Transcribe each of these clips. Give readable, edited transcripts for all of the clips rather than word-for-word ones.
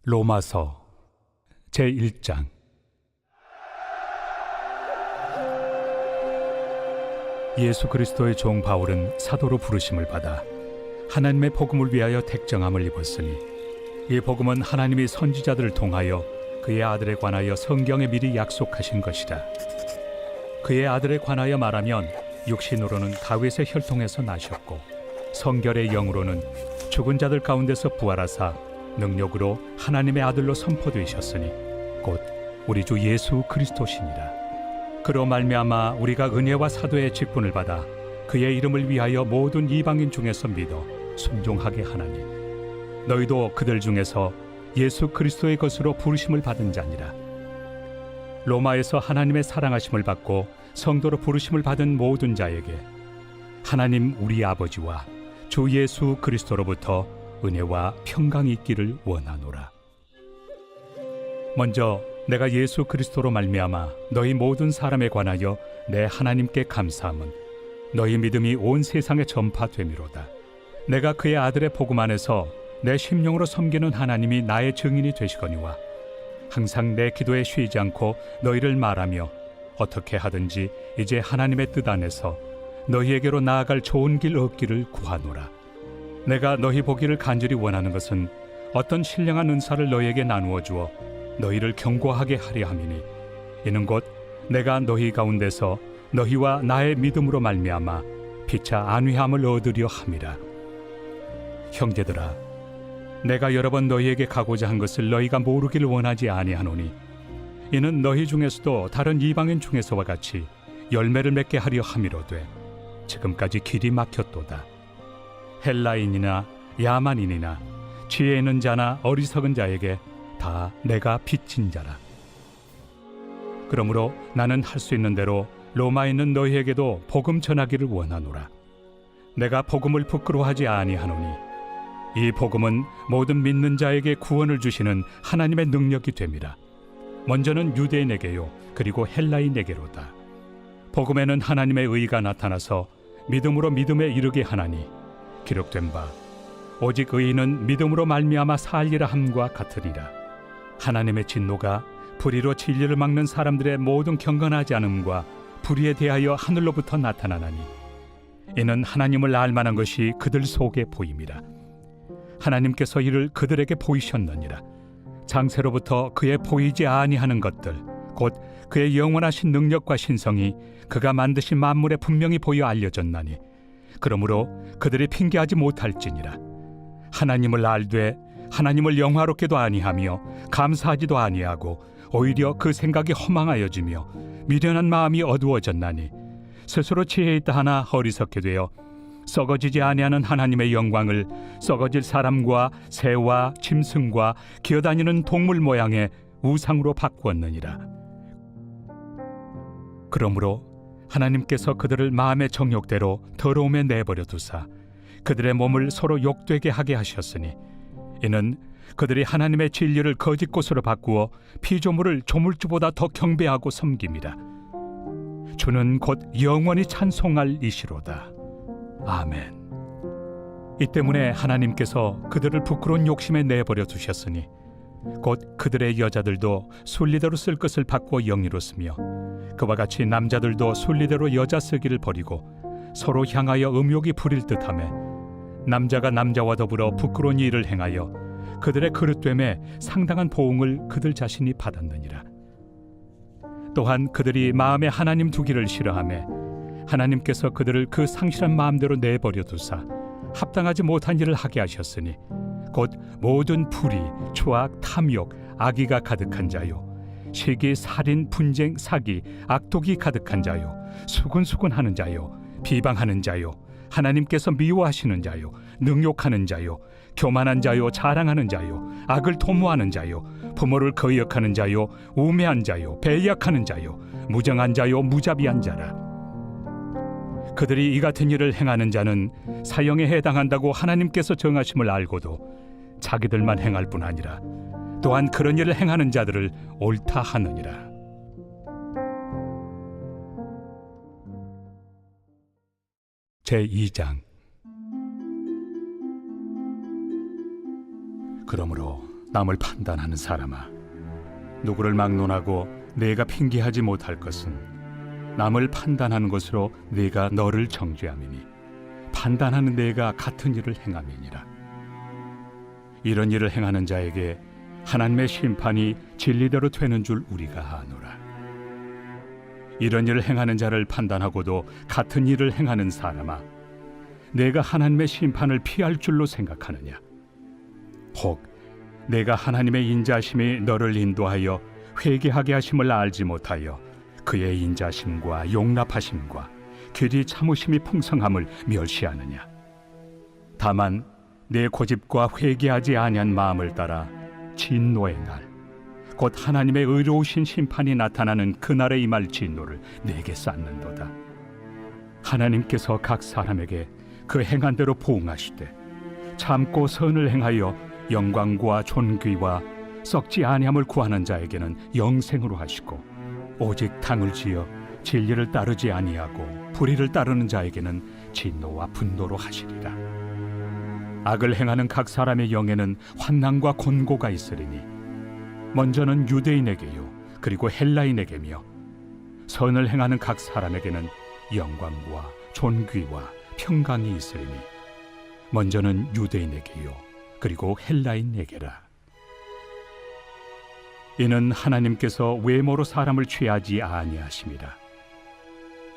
로마서 제1장. 예수 그리스도의 종 바울은 사도로 부르심을 받아 하나님의 복음을 위하여 택정함을 입었으니, 이 복음은 하나님이 선지자들을 통하여 그의 아들에 관하여 성경에 미리 약속하신 것이라. 그의 아들에 관하여 말하면 육신으로는 다윗의 혈통에서 나셨고, 성결의 영으로는 죽은 자들 가운데서 부활하사 능력으로 하나님의 아들로 선포되셨으니 곧 우리 주 예수 그리스도시니라. 그로 말미암아 우리가 은혜와 사도의 직분을 받아 그의 이름을 위하여 모든 이방인 중에서 믿어 순종하게 하나니, 너희도 그들 중에서 예수 그리스도의 것으로 부르심을 받은 자니라. 로마에서 하나님의 사랑하심을 받고 성도로 부르심을 받은 모든 자에게 하나님 우리 아버지와 주 예수 그리스도로부터 은혜와 평강이 있기를 원하노라. 먼저 내가 예수 그리스도로 말미암아 너희 모든 사람에 관하여 내 하나님께 감사함은 너희 믿음이 온 세상에 전파됨이로다. 내가 그의 아들의 복음 안에서 내 심령으로 섬기는 하나님이 나의 증인이 되시거니와, 항상 내 기도에 쉬지 않고 너희를 말하며 어떻게 하든지 이제 하나님의 뜻 안에서 너희에게로 나아갈 좋은 길 얻기를 구하노라. 내가 너희 보기를 간절히 원하는 것은 어떤 신령한 은사를 너희에게 나누어 주어 너희를 경고하게 하려 함이니, 이는 곧 내가 너희 가운데서 너희와 나의 믿음으로 말미암아 피차 안위함을 얻으려 함이라. 형제들아, 내가 여러 번 너희에게 가고자 한 것을 너희가 모르기를 원하지 아니하노니, 이는 너희 중에서도 다른 이방인 중에서와 같이 열매를 맺게 하려 함이로되 지금까지 길이 막혔도다. 헬라인이나 야만인이나 지혜 있는 자나 어리석은 자에게 다 내가 빚진 자라. 그러므로 나는 할 수 있는 대로 로마에 있는 너희에게도 복음 전하기를 원하노라. 내가 복음을 부끄러워하지 아니하노니, 이 복음은 모든 믿는 자에게 구원을 주시는 하나님의 능력이 됨이라. 먼저는 유대인에게요, 그리고 헬라인에게로다. 복음에는 하나님의 의가 나타나서 믿음으로 믿음에 이르게 하나니, 기록된 바 오직 의인은 믿음으로 말미암아 살리라 함과 같으니라. 하나님의 진노가 불의로 진리를 막는 사람들의 모든 경건하지 않음과 불의에 대하여 하늘로부터 나타나나니, 이는 하나님을 알만한 것이 그들 속에 보임이라. 하나님께서 이를 그들에게 보이셨느니라. 장세로부터 그의 보이지 아니하는 것들, 곧 그의 영원하신 능력과 신성이 그가 만드신 만물에 분명히 보여 알려졌나니, 그러므로 그들이 핑계하지 못할지니라. 하나님을 알되 하나님을 영화롭게도 아니하며 감사하지도 아니하고 오히려 그 생각이 허망하여지며 미련한 마음이 어두워졌나니, 스스로 지혜 있다 하나 어리석게 되어 썩어지지 아니하는 하나님의 영광을 썩어질 사람과 새와 짐승과 기어다니는 동물 모양의 우상으로 바꾸었느니라. 그러므로 하나님께서 그들을 마음의 정욕대로 더러움에 내버려 두사 그들의 몸을 서로 욕되게 하게 하셨으니, 이는 그들이 하나님의 진리를 거짓 것으로 바꾸어 피조물을 조물주보다 더 경배하고 섬김이라. 주는 곧 영원히 찬송할 이시로다. 아멘. 이 때문에 하나님께서 그들을 부끄러운 욕심에 내버려 두셨으니, 곧 그들의 여자들도 순리대로 쓸 것을 바꾸어 영리로 쓰며, 그와 같이 남자들도 순리대로 여자 쓰기를 버리고 서로 향하여 음욕이 부릴 듯하며, 남자가 남자와 더불어 부끄러운 일을 행하여 그들의 그릇됨에 상당한 보응을 그들 자신이 받았느니라. 또한 그들이 마음에 하나님 두기를 싫어하며 하나님께서 그들을 그 상실한 마음대로 내버려 두사 합당하지 못한 일을 하게 하셨으니, 곧 모든 불의, 추악, 탐욕, 악의가 가득한 자요, 시기, 살인, 분쟁, 사기, 악독이 가득한 자요, 수군수군하는 자요, 비방하는 자요, 하나님께서 미워하시는 자요, 능욕하는 자요, 교만한 자요, 자랑하는 자요, 악을 도모하는 자요, 부모를 거역하는 자요, 우매한 자요, 배약하는 자요, 무정한 자요, 무자비한 자라. 그들이 이 같은 일을 행하는 자는 사형에 해당한다고 하나님께서 정하심을 알고도 자기들만 행할 뿐 아니라 또한 그런 일을 행하는 자들을 옳다 하느니라. 제2장. 그러므로 남을 판단하는 사람아, 누구를 막론하고 내가 핑계하지 못할 것은 남을 판단하는 것으로 내가 너를 정죄함이니 판단하는 내가 같은 일을 행함이니라. 이런 일을 행하는 자에게 하나님의 심판이 진리대로 되는 줄 우리가 아노라. 이런 일을 행하는 자를 판단하고도 같은 일을 행하는 사람아, 내가 하나님의 심판을 피할 줄로 생각하느냐? 혹 내가 하나님의 인자심이 너를 인도하여 회개하게 하심을 알지 못하여 그의 인자심과 용납하심과 길이 참으심이 풍성함을 멸시하느냐? 다만 내 고집과 회개하지 아니한 마음을 따라 진노의 날, 곧 하나님의 의로우신 심판이 나타나는 그날에 임할 진노를 내게 쌓는도다. 하나님께서 각 사람에게 그 행한 대로 보응하시되 참고 선을 행하여 영광과 존귀와 썩지 아니함을 구하는 자에게는 영생으로 하시고, 오직 당을 지어 진리를 따르지 아니하고 불의를 따르는 자에게는 진노와 분노로 하시리라. 악을 행하는 각 사람의 영에는 환난과 곤고가 있으리니 먼저는 유대인에게요 그리고 헬라인에게며, 선을 행하는 각 사람에게는 영광과 존귀와 평강이 있으리니 먼저는 유대인에게요 그리고 헬라인에게라. 이는 하나님께서 외모로 사람을 취하지 아니하심이라.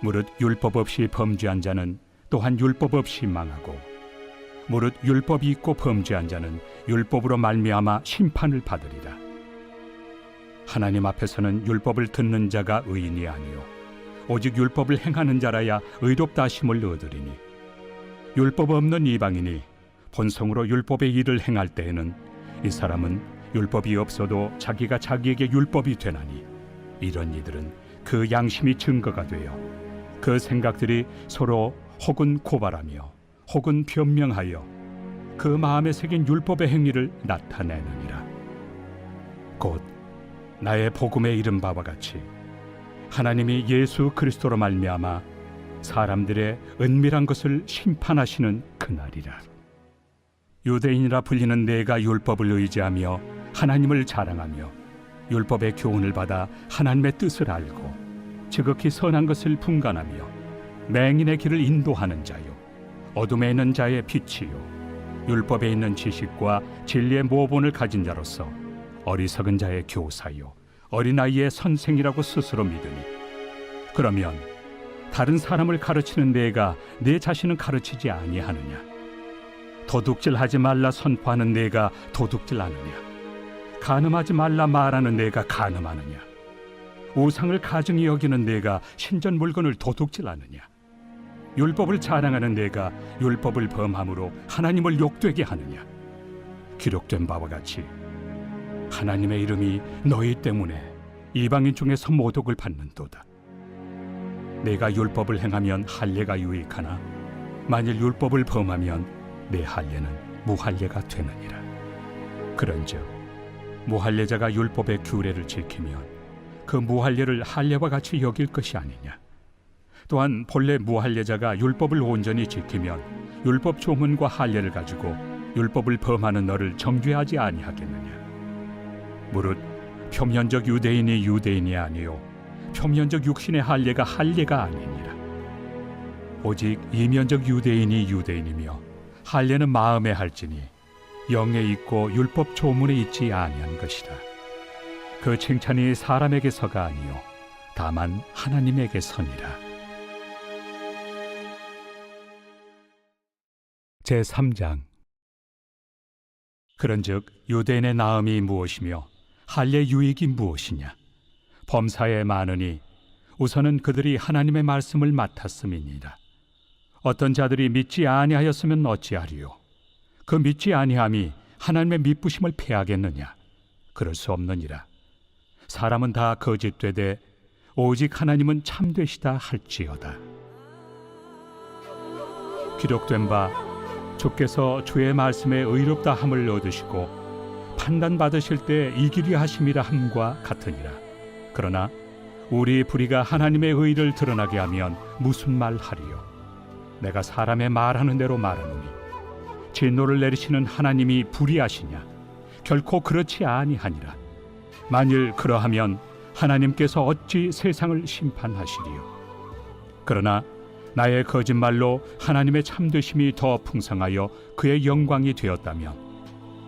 무릇 율법 없이 범죄한 자는 또한 율법 없이 망하고, 무릇 율법이 있고 범죄한 자는 율법으로 말미암아 심판을 받으리라. 하나님 앞에서는 율법을 듣는 자가 의인이 아니요 오직 율법을 행하는 자라야 의롭다 하심을 얻으리니, 율법 없는 이방인이 본성으로 율법의 일을 행할 때에는 이 사람은 율법이 없어도 자기가 자기에게 율법이 되나니, 이런 이들은 그 양심이 증거가 되어 그 생각들이 서로 혹은 고발하며 혹은 변명하여 그 마음에 새긴 율법의 행위를 나타내느니라. 곧 나의 복음에 이른 바와 같이 하나님이 예수 그리스도로 말미암아 사람들의 은밀한 것을 심판하시는 그날이라. 유대인이라 불리는 내가 율법을 의지하며 하나님을 자랑하며 율법의 교훈을 받아 하나님의 뜻을 알고 지극히 선한 것을 분간하며 맹인의 길을 인도하는 자요 어둠에 있는 자의 빛이요 율법에 있는 지식과 진리의 모본을 가진 자로서 어리석은 자의 교사요 어린아이의 선생이라고 스스로 믿으니, 그러면 다른 사람을 가르치는 내가 내 자신은 가르치지 아니하느냐? 도둑질하지 말라 선포하는 내가 도둑질하느냐? 간음하지 말라 말하는 내가 간음하느냐? 우상을 가증히 여기는 내가 신전 물건을 도둑질하느냐? 율법을 자랑하는 내가 율법을 범함으로 하나님을 욕되게 하느냐? 기록된 바와 같이 하나님의 이름이 너희 때문에 이방인 중에서 모독을 받는도다. 내가 율법을 행하면 할례가 유익하나 만일 율법을 범하면 내 할례는 무할례가 되느니라. 그런즉 무할례자가 율법의 규례를 지키면 그 무할례를 할례와 같이 여길 것이 아니냐? 또한 본래 무할례자가 율법을 온전히 지키면 율법 조문과 할례를 가지고 율법을 범하는 너를 정죄하지 아니하겠느냐? 무릇 표면적 유대인이 유대인이 아니요 표면적 육신의 할례가 할례가 아니니라. 오직 이면적 유대인이 유대인이며 할례는 마음에 할지니 영에 있고 율법 조문에 있지 아니한 것이라. 그 칭찬이 사람에게서가 아니요 다만 하나님에게서니라. 제3장. 그런즉 유대인의 나음이 무엇이며 할례 유익이 무엇이냐? 범사에 많으니 우선은 그들이 하나님의 말씀을 맡았음이니라. 어떤 자들이 믿지 아니하였으면 어찌하리요? 그 믿지 아니함이 하나님의 미쁘심을 패하겠느냐? 그럴 수 없느니라. 사람은 다 거짓되되 오직 하나님은 참되시다 할지어다. 기록된 바 주께서 주의 말씀에 의롭다 함을 얻으시고 판단받으실 때 이기려 하심이라 함과 같으니라. 그러나 우리 불의가 하나님의 의를 드러나게 하면 무슨 말 하리요? 내가 사람의 말하는 대로 말하노니 진노를 내리시는 하나님이 불의하시냐? 결코 그렇지 아니하니라. 만일 그러하면 하나님께서 어찌 세상을 심판하시리요? 그러나 나의 거짓말로 하나님의 참되심이 더 풍성하여 그의 영광이 되었다면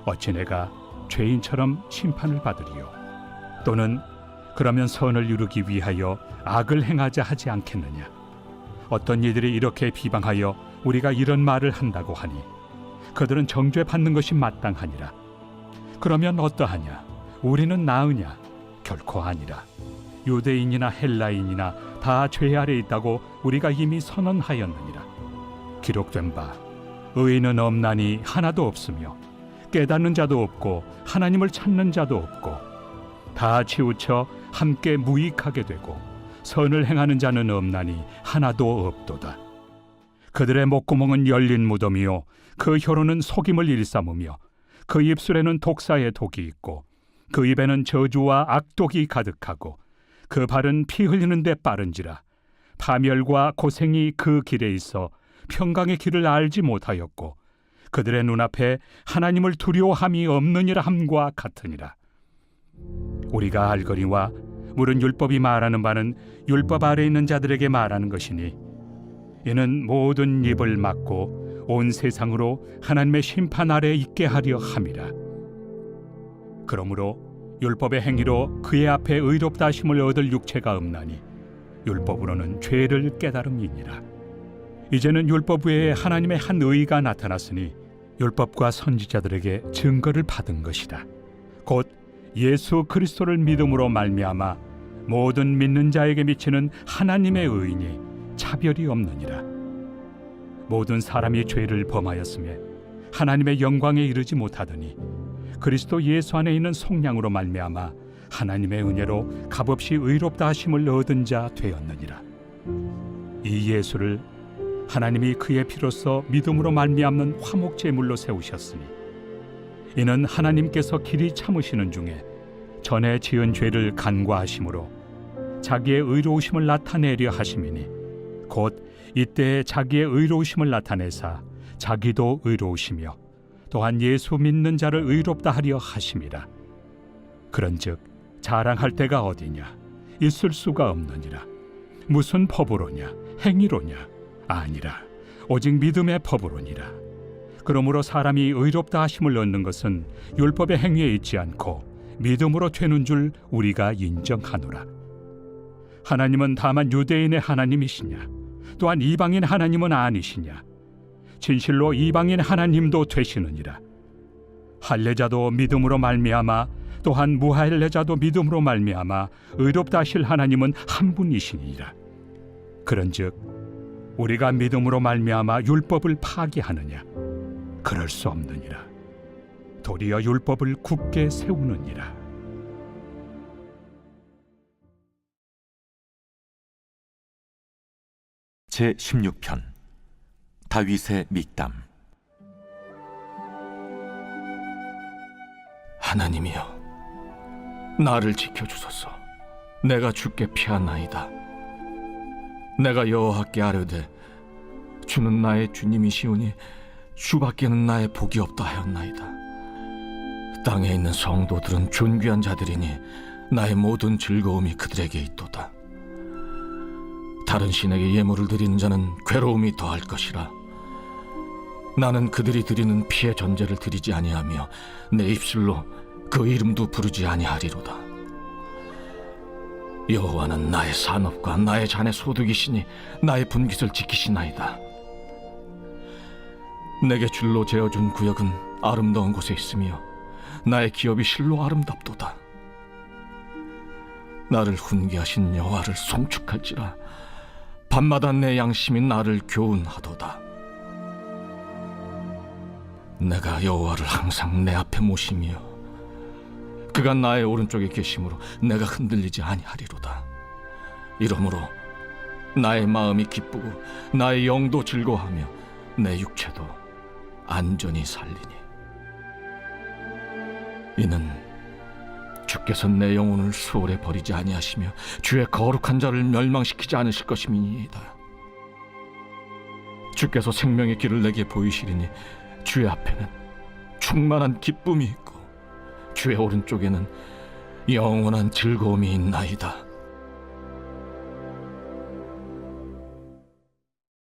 어찌 내가 죄인처럼 심판을 받으리요? 또는 그러면 선을 이루기 위하여 악을 행하자 하지 않겠느냐? 어떤 이들이 이렇게 비방하여 우리가 이런 말을 한다고 하니 그들은 정죄받는 것이 마땅하니라. 그러면 어떠하냐? 우리는 나으냐? 결코 아니라. 유대인이나 헬라인이나 다 죄 아래 있다고 우리가 이미 선언하였느니라. 기록된 바 의인은 없나니 하나도 없으며 깨닫는 자도 없고 하나님을 찾는 자도 없고 다 치우쳐 함께 무익하게 되고 선을 행하는 자는 없나니 하나도 없도다. 그들의 목구멍은 열린 무덤이요 그 혀로는 속임을 일삼으며 그 입술에는 독사의 독이 있고 그 입에는 저주와 악독이 가득하고 그 발은 피 흘리는 데 빠른지라. 파멸과 고생이 그 길에 있어 평강의 길을 알지 못하였고 그들의 눈앞에 하나님을 두려워함이 없느니라 함과 같으니라. 우리가 알거니와 물은 율법이 말하는 바는 율법 아래 있는 자들에게 말하는 것이니 이는 모든 입을 막고 온 세상으로 하나님의 심판 아래 있게 하려 함이라. 그러므로 율법의 행위로 그의 앞에 의롭다 하심을 얻을 육체가 없나니 율법으로는 죄를 깨달음이니라. 이제는 율법 외에 하나님의 한 의가 나타났으니 율법과 선지자들에게 증거를 받은 것이라. 곧 예수 그리스도를 믿음으로 말미암아 모든 믿는 자에게 미치는 하나님의 의인이 차별이 없느니라. 모든 사람이 죄를 범하였으며 하나님의 영광에 이르지 못하더니 그리스도 예수 안에 있는 속량으로 말미암아 하나님의 은혜로 값없이 의롭다 하심을 얻은 자 되었느니라. 이 예수를 하나님이 그의 피로써 믿음으로 말미암는 화목제물로 세우셨으니 이는 하나님께서 길이 참으시는 중에 전에 지은 죄를 간과하심으로 자기의 의로우심을 나타내려 하심이니 곧 이때에 자기의 의로우심을 나타내사 자기도 의로우시며 또한 예수 믿는 자를 의롭다 하려 하심이라. 그런즉 자랑할 데가 어디냐? 있을 수가 없느니라. 무슨 법으로냐? 행위로냐? 아니라 오직 믿음의 법으로니라. 그러므로 사람이 의롭다 하심을 얻는 것은 율법의 행위에 있지 않고 믿음으로 되는 줄 우리가 인정하노라. 하나님은 다만 유대인의 하나님이시냐? 또한 이방인 하나님은 아니시냐? 진실로 이방인 하나님도 되시느니라. 할례자도 믿음으로 말미암아 또한 무할례자도 믿음으로 말미암아 의롭다 하실 하나님은 한 분이시니라. 그런즉 우리가 믿음으로 말미암아 율법을 파기하느냐? 그럴 수 없느니라. 도리어 율법을 굳게 세우느니라. 제16편 다윗의 믹담. 하나님이여, 나를 지켜주소서. 내가 주께 피하나이다. 내가 여호와께 아뢰되 주는 나의 주님이시오니 주밖에는 나의 복이 없다 하였나이다. 땅에 있는 성도들은 존귀한 자들이니 나의 모든 즐거움이 그들에게 있도다. 다른 신에게 예물을 드리는 자는 괴로움이 더할 것이라. 나는 그들이 드리는 피의 전제를 드리지 아니하며 내 입술로 그 이름도 부르지 아니하리로다. 여호와는 나의 산업과 나의 잔의 소득이시니 나의 분깃을 지키시나이다. 내게 줄로 재어준 구역은 아름다운 곳에 있으며 나의 기업이 실로 아름답도다. 나를 훈계하신 여호와를 송축할지라. 밤마다 내 양심이 나를 교훈하도다. 내가 여호와를 항상 내 앞에 모시며 그가 나의 오른쪽에 계심으로 내가 흔들리지 아니하리로다. 이러므로 나의 마음이 기쁘고 나의 영도 즐거워하며 내 육체도 안전히 살리니 이는 주께서 내 영혼을 수월에 버리지 아니하시며 주의 거룩한 자를 멸망시키지 않으실 것임이니이다. 주께서 생명의 길을 내게 보이시리니 주의 앞에는 충만한 기쁨이 있고 주의 오른쪽에는 영원한 즐거움이 있나이다.